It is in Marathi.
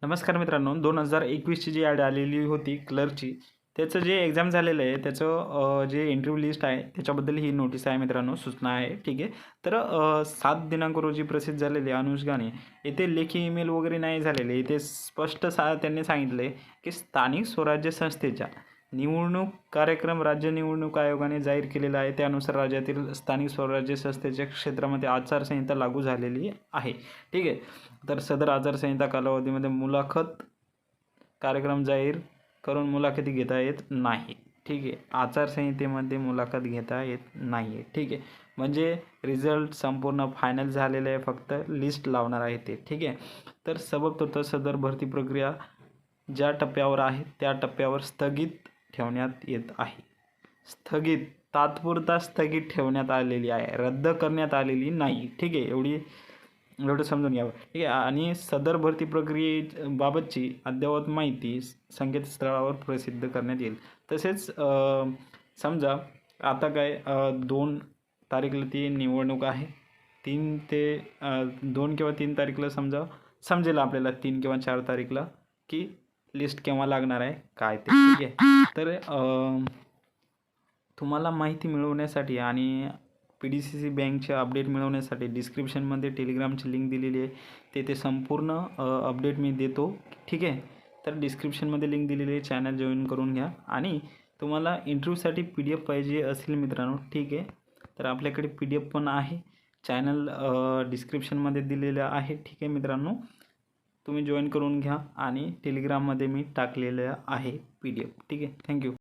नमस्कार मित्रांनो, 2021ची जी ॲड आलेली होती क्लर्कची, त्याचं जे एक्झाम झालेलं आहे त्याचं जे इंटरव्ह्यू लिस्ट आहे त्याच्याबद्दल ही नोटीस आहे मित्रांनो, सूचना आहे. ठीक आहे. तर 7 दिनांक रोजी प्रसिद्ध झालेले अनुषंगाने येथे लेखी ईमेल वगैरे नाही झालेले. इथे स्पष्ट त्यांनी सांगितले की स्थानिक स्वराज्य संस्थेच्या निवडणूक कार्यक्रम राज्य निवडणूक आयोगाने जाहीर केलेला आहे. त्यानुसार राज्यातील स्थानिक स्वराज्य संस्थेच्या क्षेत्रामध्ये आचारसंहिता लागू झालेली आहे. ठीक आहे. तर सदर आचारसंहिता कालावधीमध्ये मुलाखत कार्यक्रम जाहीर करून मुलाखती घेता येत नाही. ठीक आहे. आचारसंहितेमध्ये मुलाखत घेता येत नाही आहे. ठीक आहे. म्हणजे रिझल्ट संपूर्ण फायनल झालेलं आहे, फक्त लिस्ट लावणार आहे ते. ठीक आहे. तर सबब सदर भरती प्रक्रिया ज्या टप्प्यावर आहे त्या टप्प्यावर स्थगित ठेवण्यात येत आहे. स्थगित, तात्पुरता स्थगित ठेवण्यात आलेली आहे, रद्द करण्यात आलेली नाही. ठीक आहे. एवढं समजून घ्यावं. ठीक आहे. आणि सदर भरती प्रक्रियेबाबतची अद्ययावत माहिती संकेतस्थळावर प्रसिद्ध करण्यात येईल. तसेच समजा आता काय 2 तारीखला ती निवडणूक आहे. 3 ते 2 किंवा 3 तारीखला समजेल आपल्याला 3 किंवा 4 तारीखला की लिस्ट केव्हा लागणार आहे काय ते. ठीक आहे. तर तुम्हाला माहिती मिळवण्यासाठी आणि PDCC बँकचे अपडेट मिळवण्यासाठी डिस्क्रिप्शनमध्ये टेलिग्रामची लिंक दिलेली आहे. ते संपूर्ण अपडेट मी देतो. ठीक आहे. तर डिस्क्रिप्शनमध्ये लिंक दिलेली आहे, चॅनल जॉईन करून घ्या. आणि तुम्हाला इंटरव्ह्यूसाठी PDF पाहिजे असेल मित्रांनो, ठीक आहे, तर आपल्याकडे PDF पण आहे. चॅनल डिस्क्रिप्शनमध्ये दिलेलं आहे. ठीक आहे मित्रांनो, तुम्ही जॉईन करून घ्या. आणि टेलिग्राममध्ये मी टाकलेलं आहे PDF. ठीक आहे. थँक्यू.